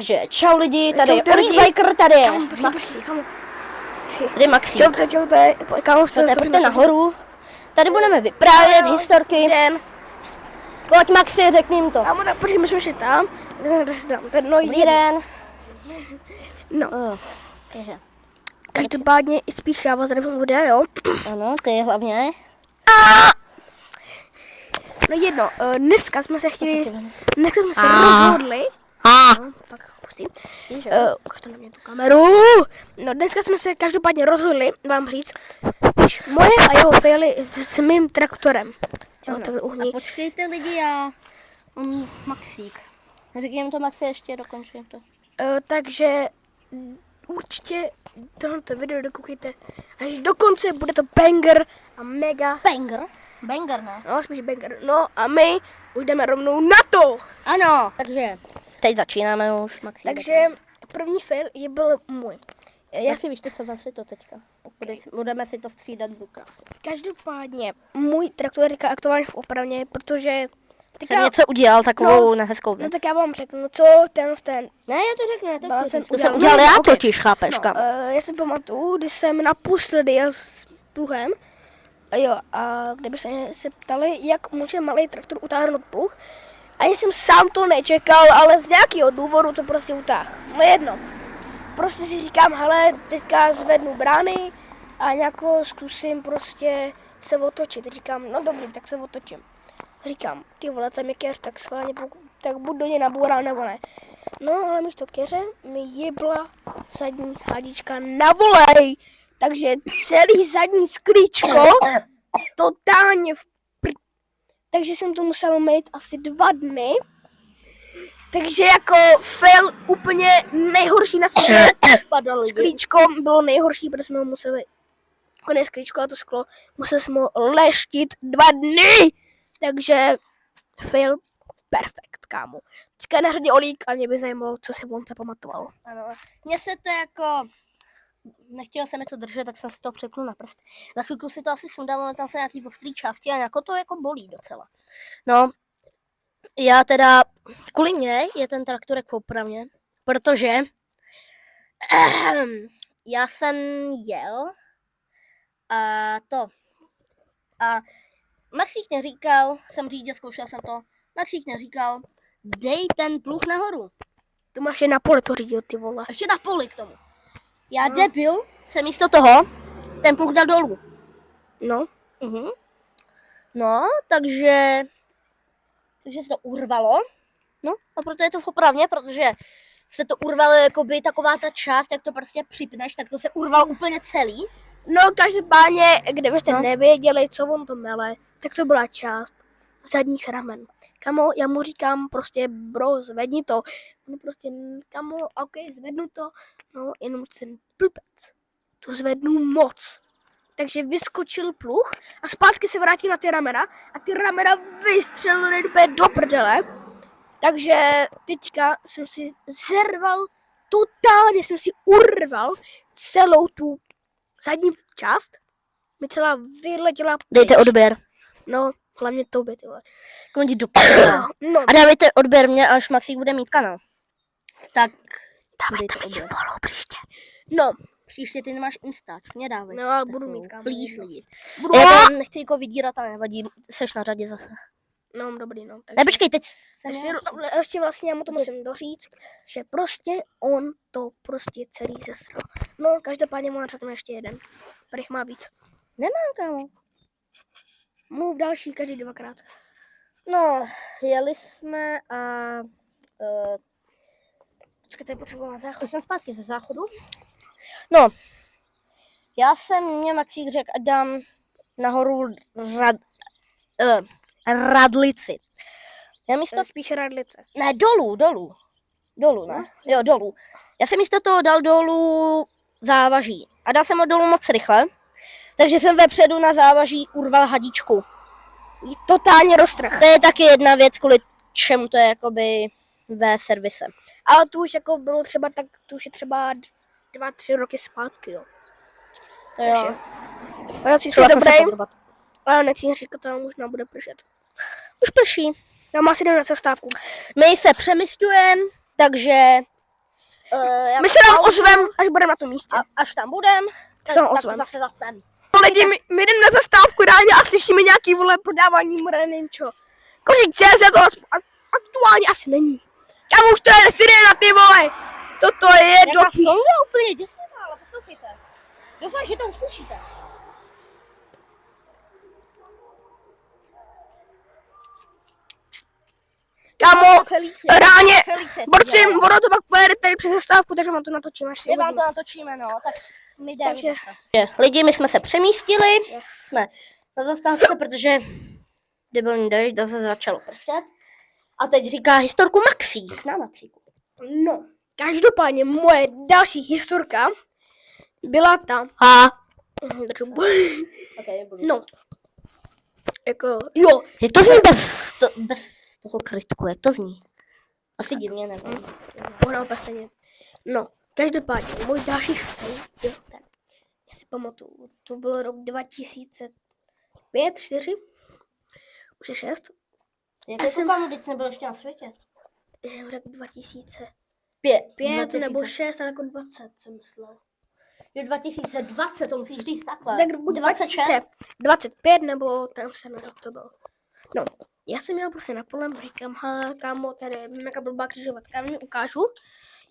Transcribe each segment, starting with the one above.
Takže čau lidi, tady je Čau, lidi. Oliver, tady je Tady Maxík. Čaute, kámo, Pojďte nahoru. Tady budeme vyprávět historky. Den. Pojď Maxi, řekni jim to. Kámo, tak počkej, my jsme šli tam, kde se tam, ten nový Dobrý den. No, každopádně i spíš já vás tady videa, jo? Ano, ty je hlavně. No jedno, dneska jsme se rozhodli, no, fakt pustím, ukaž to na mě tu kameru, no dneska jsme se každopádně rozhodli vám říct, moje a jeho faily s mým traktorem. Jo, tak uhni. A počkejte lidi, já Maxík. Řekni jim to Maxi, ještě dokončím to. Takže určitě tohoto video dokoukejte až do konce, bude to banger a mega. Banger? Banger, ne? No, spíš banger. No a my už jdeme rovnou na to. Ano, takže teď začínáme už, Maxi. Takže první fail byl můj. Já si víš, co si to teďka. Budeme si to střídat v rukách. Každopádně můj traktor je teďka aktuálně v opravně, protože Jsem něco udělal takovou nehezkou věc. No tak já vám řeknu, co ten. Ne, já to řeknu, to jsem udělal já totiž, chápeš, no, já si pamatuju, když jsem naposledy jel s pluhem, a kdybyste mě se ptali, jak může malý traktor utáhnout pluh, ani jsem sám to nečekal, ale z nějakého důvodu to prostě utáhl. No jedno. Prostě si říkám, hele, teďka zvednu brány a nějakou zkusím prostě se otočit. Říkám, no dobrý, tak se otočím. Říkám, ty vole, tam je keř, tak schválně, tak buď do něj nabourám nebo ne. No, ale místo keře mi jebla zadní hadička na volej. Takže celý zadní sklíčko totálně Takže jsem to musel mít asi 2 dny. Takže jako fail úplně nejhorší na světě. Sklíčko bylo nejhorší, protože jsme ho museli, konec sklíčko a to sklo, museli jsme ho leštit 2 dny. Takže fail perfekt, kámo. Teďka na řadě Olík a mě by zajímalo, co si on zapamatoval. Ano, mně se to jako, nechtěla se mi to držet, tak jsem si to přepnul na prst. Za chvilku si to asi sundám, ale tam se nějaký ostrý části a jako to jako bolí docela. No, já teda, kvůli mě je ten traktorek v opravně, protože já jsem jel a Maxík mě říkal, jsem řídil, zkoušel jsem to, Maxík mě říkal, dej ten pluh nahoru. Tu máš je na pole to řídil, ty vole. Ještě na poli k tomu. Já debil jsem místo toho ten pluh dal dolů. No. No, takže se to urvalo. No, a proto je to v opravně, protože se to urvalo jakoby taková ta část, jak to prostě připneš, tak to se urvalo úplně celý. No, každopádně, kdybyste nevěděli, co on to mele, tak to byla část zadních ramen. Kamo, já mu říkám prostě, bro, zvedni to. No prostě, kamo, ok, zvednu to. No, jenom ten blbec. To zvednu moc. Takže vyskočil pluh a zpátky se vrátil na ty ramena a ty ramena vystřelily do prdele. Takže teďka jsem si totálně jsem si urval celou tu zadní část. Mi celá vyletěla pryč. Dejte odběr. No, hlavně tobě, ty vole. Kondi do No. A dávejte odběr mě, až Maxík bude mít kanál. Tak Dávejte mi follow příště. No. Příště ty nemáš Instač, mě dávej. No, ale budu mít kanál. Please lidi. Budu. Já nechci jako vydírat, ale nevadí, seš na řadě zase. No, dobrý, no. Ne, počkej, teď ještě vlastně já mu to musím doříct, že prostě on to prostě celý zesral. No, každopádně mu řekne ještě jeden. Tady má víc. Nemám, kámo. Mluv další, každý 2krát. No, jeli jsme a... počkejte, potřebuji na záchod. Jsem zpátky ze záchodu. No, mě Maxík řekl, ať dám nahoru radlici. Já místo... Spíš radlice. Ne, dolů, ne? Jo, dolů. Já jsem místo toho dal dolů závaží. A dal jsem ho dolů moc rychle. Takže jsem vepředu na závaží urval hadičku. Totálně roztrh. To je taky jedna věc, kvůli čemu to je jakoby ve servise. Ale tu už jako bylo třeba tak, tu už je třeba 2-3 roky zpátky, jo. To jo. Takže třeba jsem se dobrý, ale nechci říkat, ale možná bude pršet. Už prší. Já mám si jdem na zastávku. My se přemysťujeme, takže My se tam ozvem, až budeme na tom místě. Až tam budem, Tak se tak ozvem. zase zapnem. Lidi, my jdeme na zastávku ráně a slyšíme nějaký vole prodávání nevím čo. Kořík CZ to aktuálně asi není. Kam už to je sirena, ty vole! Toto je do Jaká songa úplně děsivá, ale poslouchejte. Doufám, že to uslyšíte. Kámo, Felicie. ráně, Felicie, borci, tohle. ono to pak pojede tady přes zastávku, takže vám to natočím až My vám to natočíme, no, tak my jdeme. Takže- Lidi, my jsme se přemístili, Yes. jsme na zastávce, protože debilní dešť, zase začalo pršet. A teď říká historku Maxík, na Maxíku. No, každopádně moje další historka byla tam. Okay, No, jako, jo, jak to zní bez toho krytku, jak to zní? Asi divně, nevím. pohrál paseně. No, každopádně, můj další film byl ten. Já si pamatuju, to byl rok 2005, 4, už je 6. Jak Já to jsem- panu, teď nebyl ještě na světě? Rok 2005 5 nebo 6, ale jako 20 jsem myslel. Je 2020, to musíš říct takhle. Tak buď 26, 25 nebo ten se rok to byl. No, já jsem měl prostě na polem, říkám, hele, kámo, tady je mega blbá křižovatka, mi ukážu.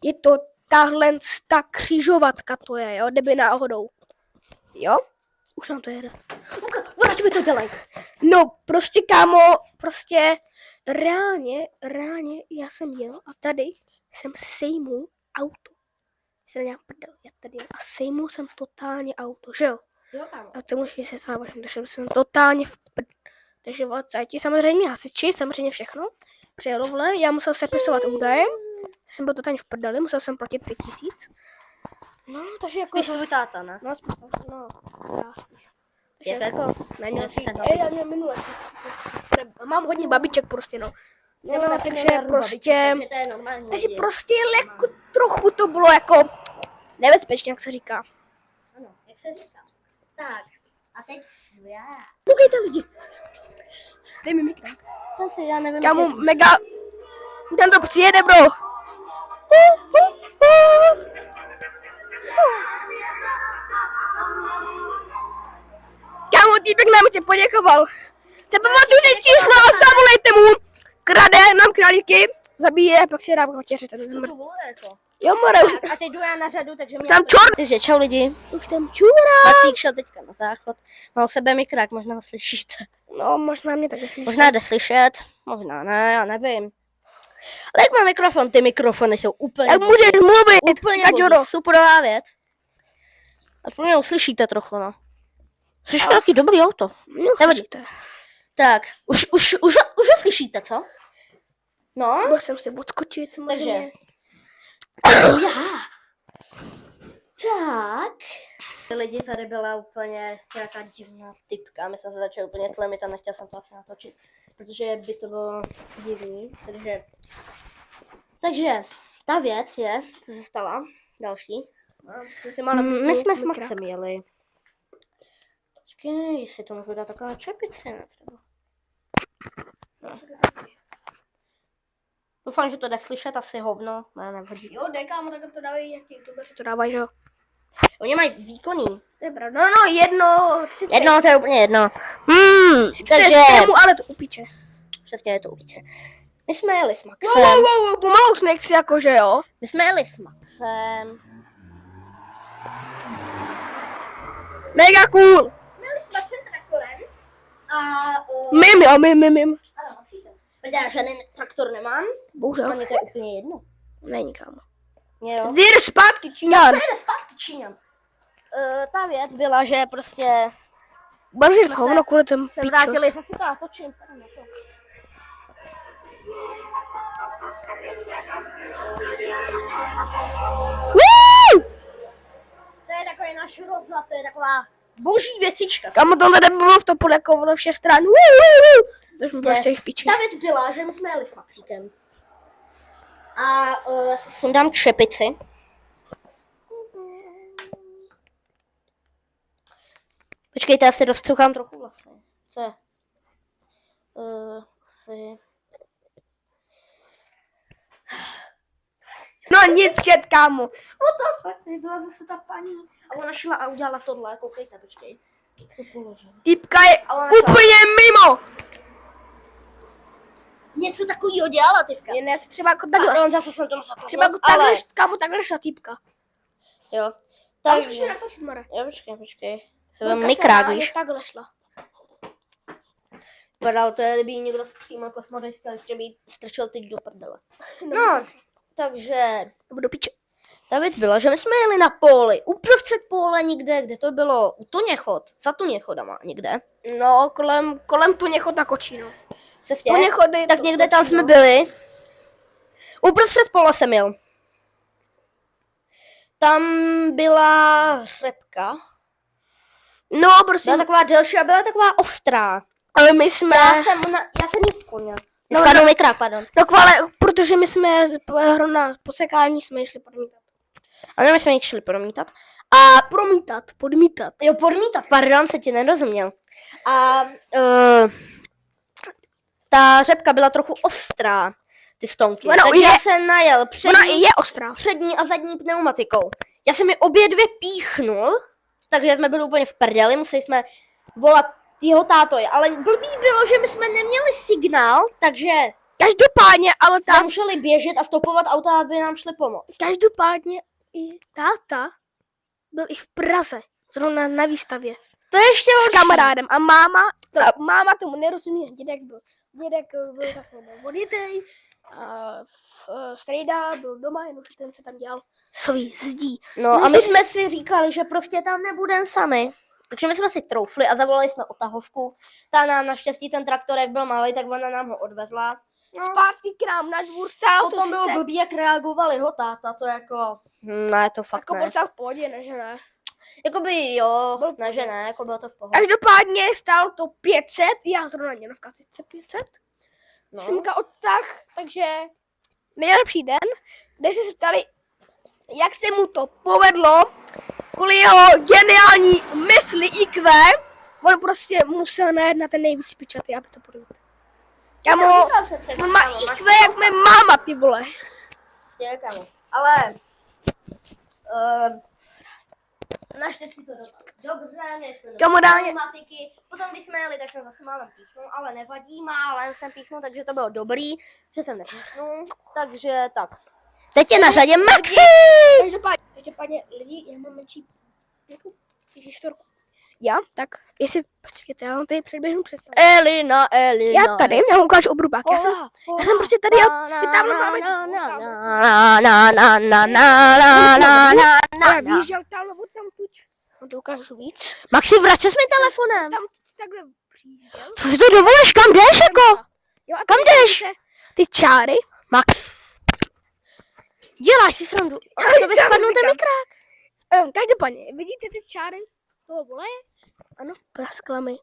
Je to tahle ta křižovatka, to je, jo, kdyby náhodou. Jo? Už nám to jede. Vrať mi to dělej. No, prostě kámo, prostě reálně já jsem jel a tady jsem sejmul auto. Jsem nějak prdel, já tady jel a sejmul jsem totálně auto, že jo? Jo, kámo. A to musí se závažím, takže jsem totálně v Takže ti samozřejmě hasiči, samozřejmě všechno. Přijelo vle, já musel sepisovat údaje. Já jsem byl totálně v prdeli, musel jsem platit 5000. No, takže jako... Spíš tvůj táta, ne? No, no, já spíš. Takže Jak jako, neměl Já si, jsem já měl minule. Mám hodně babiček prostě, no. Nebo No, například takže na ruba, prostě, víte, to je normální. takže lidi. prostě jako trochu to bylo jako nebezpečně, jak se říká. Ano, jak se říká. Tak, a teď já. Koukejte lidi. Dej mi mikrofon. Zase já nevím, Kámo, jak je to. mega, ten to přijede, bro. Kámo, týpek nám tě poděkoval. Se pamatuju si číslo a zavolejte mu. Krade nám králíky, zabíje, pak si dává večeři. Co to bylo jako? Jo, more, už A teď jdu já na řadu, takže mě... tam čor. Takže čau lidi. Už tam čůra. Macík šel teďka na záchod. Mal sebe mikrák, možná ho slyšíte. No, možná mě taky slyší. Možná jde slyšet, možná ne, já nevím. Ale jak má mikrofon, ty mikrofony jsou úplně... Jak můžeš mluvit, Úplně Kačoro. boží, superová věc. A mě uslyšíte trochu, no. Slyšíte nějaký dobrý auto. No, Nevadí. slyšíte. Tak, už ho slyšíte, co? No, Mohl jsem si odskočit, samozřejmě. já. Tak. Lidi, tady byla úplně nějaká divná typka. My jsme se začali úplně tlemit a nechtěl jsem to asi natočit, protože by to bylo divný. Takže ta věc je, co se stala, další. My jsme s Maxem jeli. Počkej, jestli to můžu dát taková čepice, ne třeba. No. Doufám, že to jde slyšet, asi hovno. Ne, nevadí. Jo, jde, kámo, tak to dávají nějaký youtubeři, to dávají, že jo. Oni mají výkonný. To je pravda. No, jedno. Jedno, to je úplně jedno. Takže, Ale to upíče. přesně je to určitě. My jsme jeli s Maxem. Pomalu sněk si jako, že jo. My jsme jeli s Maxem. Mega cool. Jsme jeli s Maxem traktorem. A... Mim. Ano, Maxíte. Protože já žádný traktor nemám. Bohužel. A mě to je úplně jedno. Není, kámo. Mě jo. Jde zpátky, Číňan. Se jede zpátky Číňan. Ta věc byla, že prostě Baržit hovno kvůli tomu se pičos. vrátili, že si to natočím. Tady na to. To je takový náš rozhlas, to je taková boží věcička. Kámo, tohle nebylo v topole jako vole všech stran. To jsme prostě v piči. Ta věc byla, že my jsme jeli s Maxíkem. A sundám čepici. Počkejte, já si dostřuchám trochu vlasy. Co je? Asi... No No nic, čet, kámo. What the fuck, tady byla zase ta paní. A ona šla a udělala tohle, koukejte, počkej. Jak se položil. Typka je A ona šla. úplně mimo. Něco takového dělala, typka. Je ne, třeba jako A takhle. on zase jsem tomu zapomněl. Třeba jako takhle, kámo, takhle šla typka. Jo. Takže. Takže. Mare. Jo, počkej. Se vám mikrák, víš. Takhle šla. Padal to je, kdyby jí někdo přímo kosmodejský, ještě by jí strčil tyč do prdele. No, takže To budu piče. ta věc byla, že my jsme jeli na poli, uprostřed pole někde, kde to bylo, u Tuněchod, za Tuněchodama někde. No, kolem tu něchod na kočí, no. Přesně, Tuněchody, tak někde tam jsme byli. Uprostřed pole jsem jel. Tam byla řepka. No, prostě. Byla taková delší a byla taková ostrá. Ale my jsme. Já jsem jí koně. No, Spadl mikrák, pardon. No kvale, protože my jsme na posekání jsme šli podmítat. Ano, my jsme ji šli promítat. A podmítat. Jo, podmítat, pardon, se ti nerozuměl. A ta řepka byla trochu ostrá, ty stonky. Ono Takže je- já jsem najel Ona i je ostrá. přední a zadní pneumatikou. Já jsem mi obě dvě píchnul, takže jsme byli úplně v prdeli, museli jsme volat jeho tátoje. Ale blbý bylo, že my jsme neměli signál, takže Každopádně, ale jsme museli běžet a stopovat auta, aby nám šli pomoct. každopádně i táta byl i v Praze, zrovna na výstavě. To je ještě S horší. kamarádem a máma tomu nerozumí, dědek byl tak voditej, a strejda byl doma, jenom že ten se tam dělal svý zdí. No a my jsme si říkali, že prostě tam nebudeme sami. Takže my jsme si troufli a zavolali jsme otahovku. Ta nám naštěstí ten traktorek byl malý, tak ona nám ho odvezla. No. Zpátky k nám na dvůr stál, Potom bylo blbý, jak reagoval jeho táta, to jako... Ne, to fakt jako ne. byl v pohodě, ne, že ne. Jakoby jo, ne, že ne, jako bylo to v pohodě. Každopádně stál to 500, já zrovna měnovka 500. No. Simka odtah, takže nejlepší den, kde se ptali, jak se mu to povedlo, kvůli jeho geniální mysli IQ, on prostě musel najet na ten nejvíc pičatý, aby to podle. Kamo, on má IQ jak mé máma, ty vole. Kamo. Ale... naštěstí to dobře, nejsme Kamo, dálně. matematiky. Potom když jsme jeli, tak jsem zase málem píchnul, ale nevadí, málem jsem píchnul, takže to bylo dobrý, že jsem nepíchnul, takže tak. Teď je na řadě Maxi! Každopádně lidi, já mám menší, jako, čtvrku. Já, tak, jestli, počkejte, já vám tady předběhnu přesně. Elina. Já tady, já vám ukážu obrubák, já jsem prostě tady, vytáhnu máme já výjížděl tam, nebo tam tuč. No to ukážu víc. Maxi, vrať se s mým telefonem. Tam takhle přijížděl. Co si to dovolíš, kam jdeš jako? Jo, a Kam tady jdeš? vidíte Ty čáry. Max. Děláš si srandu. To by spadnul ten mikrák. Každopádně, vidíte ty čáry toho voleje? Ano, praskla mi.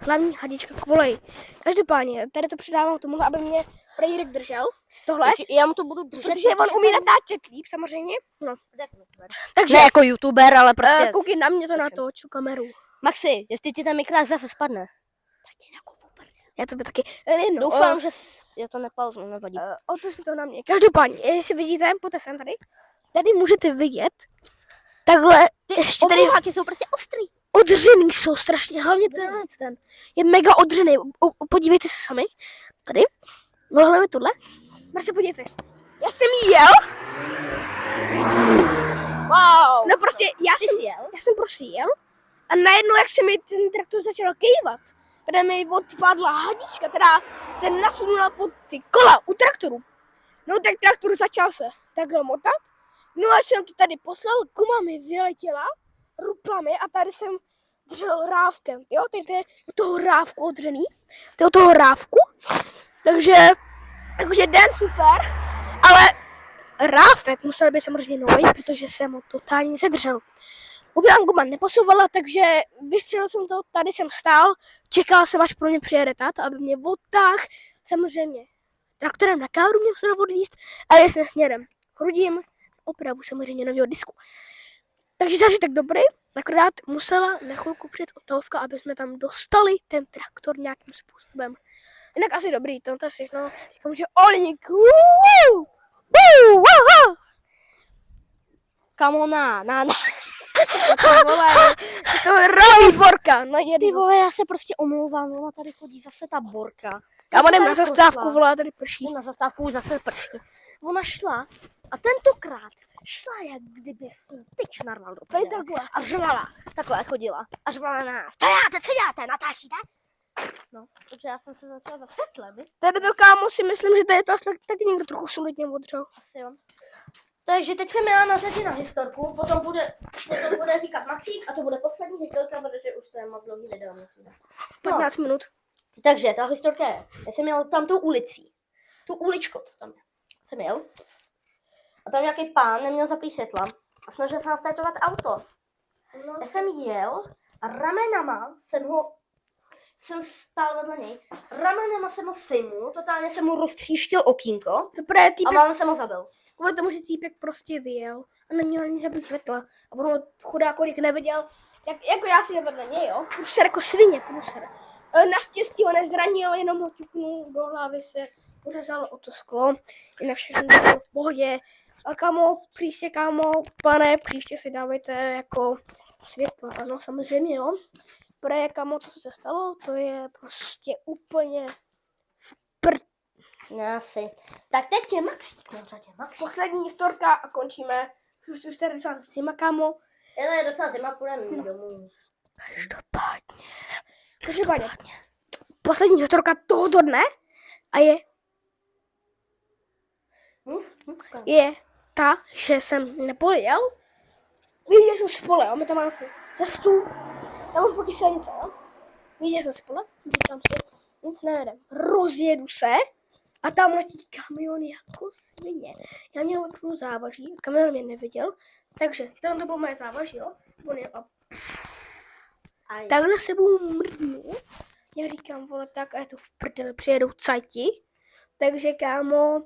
Hlavní hadička k voleji. Každopádně, tady to předávám tomu, aby mě Prejrek držel. Tohle. Já mu to budu držet. Protože on umí natáčet líp, samozřejmě. No. Takže, Ne jako youtuber, ale prostě... koukej na mě to na to, tu kameru. Maxi, jestli ti ten mikrák zase spadne. Tak ti nakupu prdel. Já to by taky. No, Doufám, že já to nepauznu, nevadí. O to si to na mě. Každopádně, jestli vidíte, pojďte sem tady. Tady můžete vidět. Takhle, ještě tady Obruháky jsou prostě ostrý. odřený jsou strašně, hlavně ten je mega odřený. Podívejte se sami. Tady. No hlavně tohle. Prostě podívejte. Já jsem jel. Wow. No prostě, já jsem prostě jel. A najednou, jak se mi ten traktor začal kejvat, kde mi odpadla hadička, která se nasunula pod ty kola u traktoru. No tak traktor začal se takhle motat. No a jsem to tady poslal, guma mi vyletěla, rupla mi a tady jsem držel rávkem, jo, tady to je od toho rávku odřený, to je od toho rávku, takže, jakože den super, ale rávek musel být samozřejmě nový, protože jsem ho totálně nezadržel. Obělám guma neposouvala, takže vystřelil jsem to, tady jsem stál, čekal jsem, až pro mě přijede táta, aby mě odtáhl, samozřejmě traktorem na káru mě musel odvízt, ale jsem směrem k Rudím, opravu samozřejmě nového disku. Takže zase tak dobrý, akorát musela na chvilku přijet otahovka, aby jsme tam dostali ten traktor nějakým způsobem. Jinak asi dobrý, to je všechno. Říkám, že olník, Kamo, na. To je rovný Borka, no Ty jedno. vole, já se prostě omlouvám, ona tady chodí zase ta Borka. Kámo, jdem tady na zastávku, prošla. volá, tady prší. Jdem na zastávku, už zase prší. Ona šla a tentokrát šla, jak kdyby tyč narval do Tady prdele. takhle. A řvala, takhle chodila. A řvala na nás. Co děláte, natáčíte? No, takže já jsem se začala zasetle, vy? Tady to, kámo, si myslím, že tady to asi taky někdo trochu solidně odřel. Asi jo. Takže teď jsem měla na řadě na historku, potom bude říkat Maxík a to bude poslední historka, protože už to je moc dlouhý video. 15 minut. Takže ta historka je, já jsem měl tam tou ulicí, tu uličku, to tam je. Jsem jel a tam nějaký pán neměl zaplý světla a snažil se nastartovat auto. Já jsem jel a ramenama jsem stál vedle něj, ramenama jsem ho sejmul, totálně jsem mu roztříštil okýnko Dobré, a týpek, málem jsem ho zabil. kvůli tomu, že týpek prostě vyjel a neměl ani zapít světla. A on ho chudákolik neviděl, jako já si nevedle něj, jo. Průser jako svině, průser. Naštěstí ho nezranil, jenom ho ťuknul do hlavy, se pořezalo o to sklo. Jinak všechno bylo v pohodě. A kámo, příště, pane, příště si dávejte jako světlo. Ano, samozřejmě, jo. Protože, kámo, to, co se stalo, to je prostě úplně Asi. Tak teď je Maxík na řadě. poslední historka a končíme. Už tady docela zima, kámo. Je docela zima, půjdeme domů. Každopádně. Poslední historka tohoto dne a je ta, že jsem nepojel. Víš, že jsem spole, jo? My tam máme cestu. Tam mám po silnice, jo? Víš, že jsem spole? Říkám si, nic nejedem. Rozjedu se a tam letí kamion jako svině. Já měl opravdu závaží, kamion mě neviděl, takže tam to bylo moje závaží, jo? On je a takhle sebou mrdnu. Já říkám, vole, tak a je to v prdeli, přijedou cajti. Takže, kámo,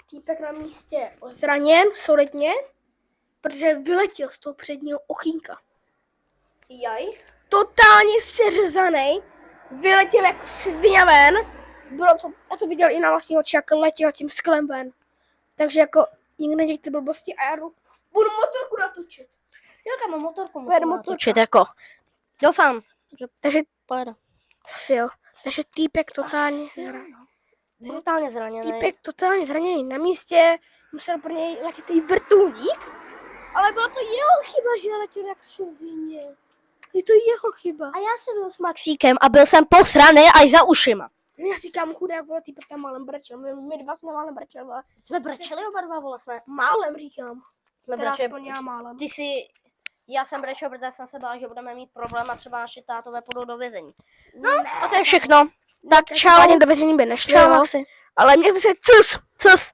týpek na místě zraněn solidně, protože vyletěl z toho předního okýnka. Jaj. Totálně seřezaný, vyletěl jako svině ven. Bylo to, já to viděl i na vlastní oči, jak letěl tím sklem ven. Takže jako nikdy nedějte blbosti a já budu motorku natočit. Jo, tam motorku Pojedu musím motorka. natočit, jako. Doufám, že Takže pojede. asi jo. Takže týpek totálně Brutálně zraněný. Týpek totálně zraněný na místě, musel pro něj letět i vrtulník, ale byla to jeho chyba, že letěl jak svině. Je to jeho chyba. A já jsem byl s Maxíkem a byl jsem posraný až za ušima. Já říkám, chudák, vole, týpek tam málem brečel. My dva jsme málem brečel, vole. Jsme brečeli oba dva, vole, jsme. Málem říkám. Jsme Teda brečeli. aspoň já málem. Já jsem brečel, protože jsem se bál, že budeme mít problém a třeba naši tátové půjdou do vězení. No, a to je všechno. Tak čau. Do vězení by nešli, Čau, jo. Maxi. Ale mějte se cus. Cus.